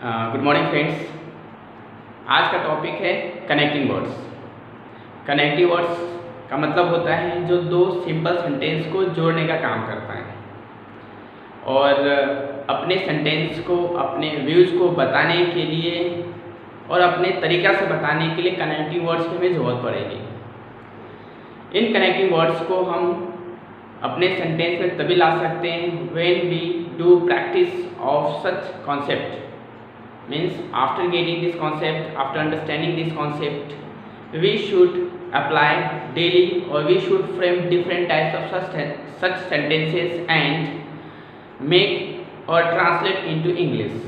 Good morning friends. आज का topic है कनेक्टिंग वर्ड्स। कनेक्टिंग वर्ड्स का मतलब होता है जो दो सिंपल सेंटेंस को जोड़ने का काम करता है और अपने सेंटेंस को, अपने व्यूज़ को बताने के लिए और अपने तरीक़ा से बताने के लिए कनेक्टिंग वर्ड्स की हमें ज़रूरत पड़ेगी। इन कनेक्टिंग वर्ड्स को हम अपने सेंटेंस में तभी ला सकते हैं when we do practice of such concept. Means after getting this concept, after understanding this concept, we should apply daily or we should frame different types of such sentences and make or translate into English.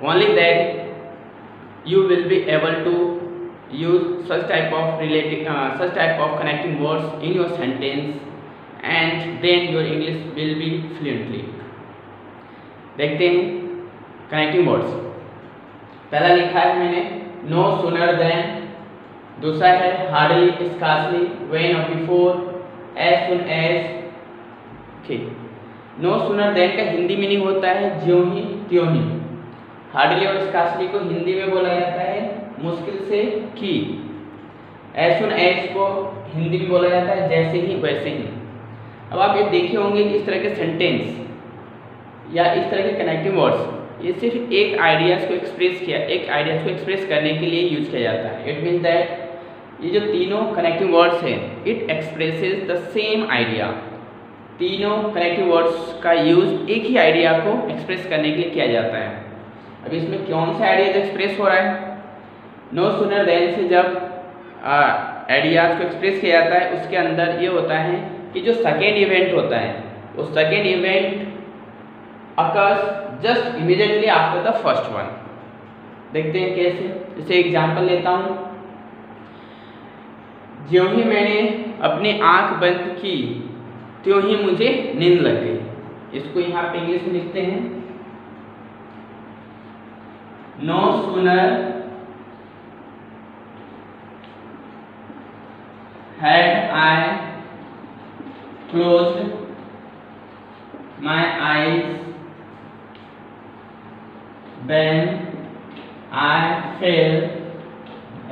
Only then you will be able to use such type of connecting words in your sentence and then your English will be fluently. देखते हैं connecting words. पहला लिखा है मैंने no sooner then, दूसरा है hardly, scarcely, when और before, as soon as. ठीक, नो सूनर देन का हिंदी मीनिंग होता है ज्यों ही त्यों ही। हार्डली और स्कार्सली को हिंदी में बोला जाता है मुश्किल से कि। एज सून एज को हिंदी में बोला जाता है जैसे ही वैसे ही। अब आप ये देखे होंगे कि इस तरह के सेंटेंस या इस तरह के कनेक्टिंग वर्ड्स ये सिर्फ एक आइडियाज़ को एक्सप्रेस करने के लिए यूज किया जाता है। इट मीन्स दैट ये जो तीनों कनेक्टिंग वर्ड्स हैं it expresses the same idea. तीनों कनेक्टिंग वर्ड्स का यूज एक ही आइडिया को एक्सप्रेस करने के लिए किया जाता है। अब इसमें कौन सा आइडिया एक्सप्रेस हो रहा है? नो सूनर देन से जब आइडियाज़ को एक्सप्रेस किया जाता है उसके अंदर ये होता है कि जो सेकेंड इवेंट होता है वो second event occurs just immediately after the first one। देखते हैं कैसे। जैसे एग्जांपल लेता हूँ, ज्यों ही मैंने अपनी आंख बंद की त्यों ही मुझे नींद लग गई। इसको यहाँ पे इंग्लिश में लिखते हैं no sooner had I closed my eyes when I fell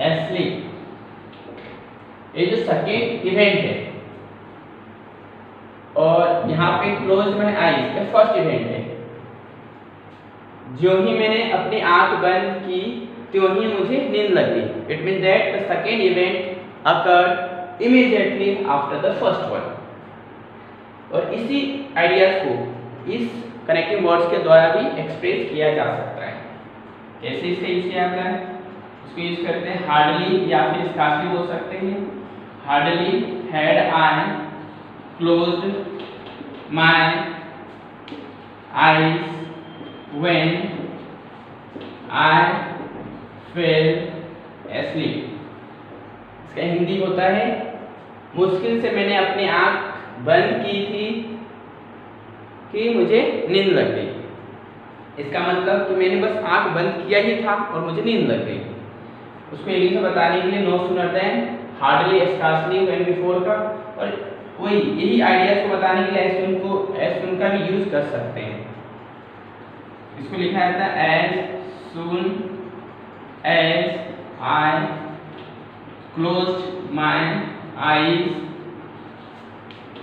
asleep। ये जो सेकेंड इवेंट है और यहाँ पे क्लोज माय आईज ये फर्स्ट इवेंट है। जो ही मैंने अपनी आंख बंद की त्यों ही मुझे नींद लग गई। It mean that the second event occurred immediately after the first one. और इसी आइडियाज को इस कनेक्टिंग वर्ड्स के द्वारा भी एक्सप्रेस किया जा सकता है। कैसे इसका यूज किया जाता है? इसको यूज करते हैं हार्डली या फिर स्कार्सली बोल सकते हैं। Hardly had I closed my eyes when I fell asleep. इसका हिंदी होता है मुश्किल से मैंने अपनी आंख बंद की थी कि मुझे नींद लग गई। इसका मतलब कि मैंने बस आंख बंद किया ही था और मुझे नींद लग गई। उसको इंग्लिश में बताने के लिए no sooner than, hardly, scarcely, when before का और वही यही आइडियाज को बताने के लिए एज सून का भी यूज कर सकते हैं। इसको लिखा जाता है as soon as I closed my eyes,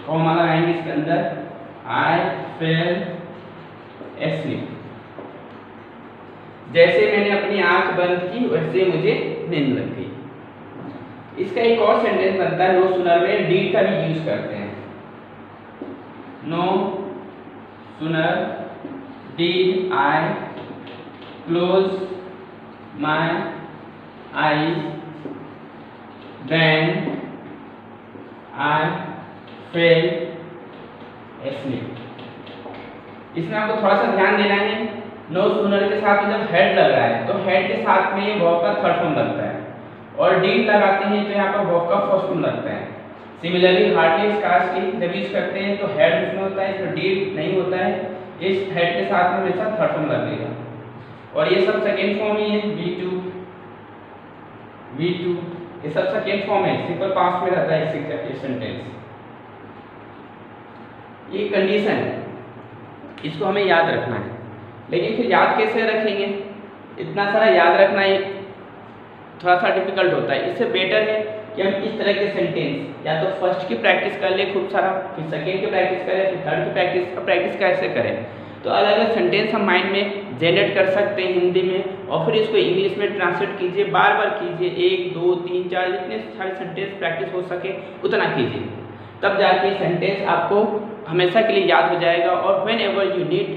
comma लगाएंगे इसके अंदर, आई फेल एस्लीप। जैसे मैंने अपनी आंख बंद की वैसे मुझे नींद लग गई। इसका एक और सेंटेंस बनता है नो सूनर में डीड का भी यूज करते हैं। No sooner did I close my eyes then I fell asleep. इसमें आपको थोड़ा सा ध्यान देना है। नो सूनर के साथ में जब हेड लग रहा है तो हेड के साथ में वर्ब का थर्ड फॉर्म लगता है और डीड लगाते हैं तो यहाँ पर वर्ब का फर्स्ट फॉर्म लगता है। सिमिलरली हार्डली, स्कार्सली जब यूज करते हैं तो हेड उसमें होता है, इसमें डीड नहीं होता है। इस हेड के साथ में हमेशा थर्ड फॉर्म लगेगा और ये सब सेकेंड फॉर्म ही है। V2 ये सब सेकेंड फॉर्म है, सिंपल पास्ट में रहता है इस सेंटेंस। ये कंडीशन इसको हमें याद रखना है। लेकिन फिर याद कैसे रखेंगे, इतना सारा याद रखना ही थोड़ा सा डिफिकल्ट होता है। इससे बेटर है कि हम इस तरह के सेंटेंस या तो फर्स्ट की प्रैक्टिस कर ले खूब सारा, फिर सेकेंड की प्रैक्टिस करें, फिर थर्ड की प्रैक्टिस कैसे करें। तो अलग अलग सेंटेंस हम माइंड में जनरेट कर सकते हैं हिंदी में, और फिर इसको इंग्लिश में ट्रांसलेट कीजिए, बार बार कीजिए, 1 2 3 4 जितने सारे सेंटेंस प्रैक्टिस हो सके उतना कीजिए, तब जाके सेंटेंस आपको हमेशा के लिए याद हो जाएगा। और when ever you need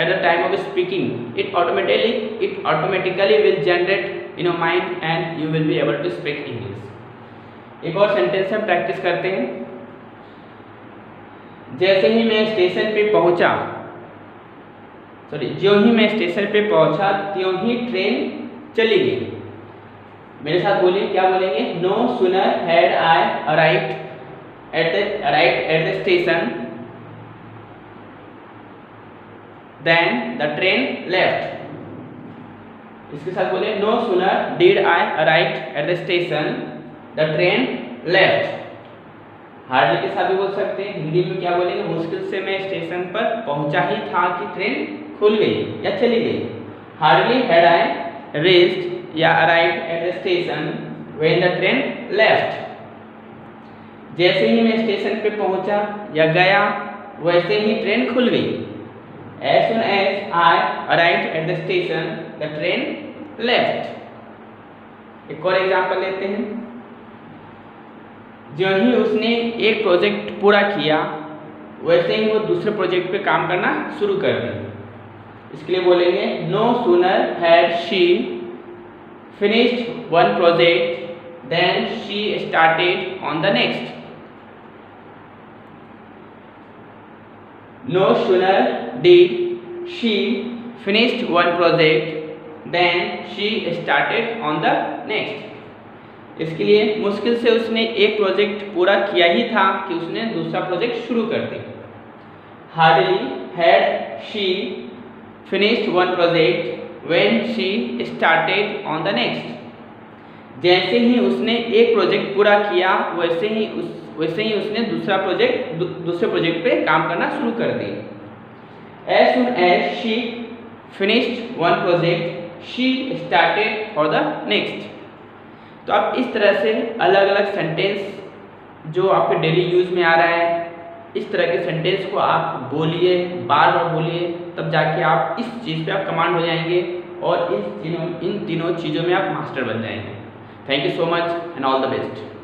at the time of speaking, it automatically will generate in your mind and you will be able to speak English. एक और सेंटेंस हम प्रैक्टिस करते हैं। जैसे ही मैं स्टेशन पे पहुंचा, जो ही मैं स्टेशन पे पहुंचा त्यों ही ट्रेन चली गई। मेरे साथ बोलिए, क्या बोलेंगे? No sooner had I arrived at the station then the train left. इसके साथ बोले, no sooner did I arrived at the station the train left. Hardly के साथ भी बोल सकते हैं। हिंदी में क्या बोलेंगे? मुश्किल से मैं स्टेशन पर पहुंचा ही था कि ट्रेन खुल गई या चली गई। हार्डली had I reached या arrived at the station when the train left. जैसे ही मैं स्टेशन पे पहुंचा या गया वैसे ही ट्रेन खुल गई। As soon as I arrived at the station, the train left. एक और एग्जाम्पल लेते हैं। जो ही उसने एक प्रोजेक्ट पूरा किया वैसे ही वो दूसरे प्रोजेक्ट पे काम करना शुरू कर दी। इसके लिए बोलेंगे, No sooner had she finished one project than she started on the next. No sooner did she finished one project than she started on the next. इसके लिए मुश्किल से उसने एक प्रोजेक्ट पूरा किया ही था कि उसने दूसरा प्रोजेक्ट शुरू कर दी। Hardly had she finished one project when she started on the next. जैसे ही उसने एक प्रोजेक्ट पूरा किया वैसे ही उसने दूसरे प्रोजेक्ट पे काम करना शुरू कर दी। As soon as she finished one project, she started for the next. तो आप इस तरह से अलग अलग सेंटेंस जो आपके डेली यूज में आ रहा है, इस तरह के सेंटेंस को आप बोलिए, बार बार बोलिए, तब जाके आप इस चीज़ पे आप कमांड हो जाएंगे और इन तीनों चीज़ों में आप मास्टर बन जाएंगे। Thank you so much and all the best.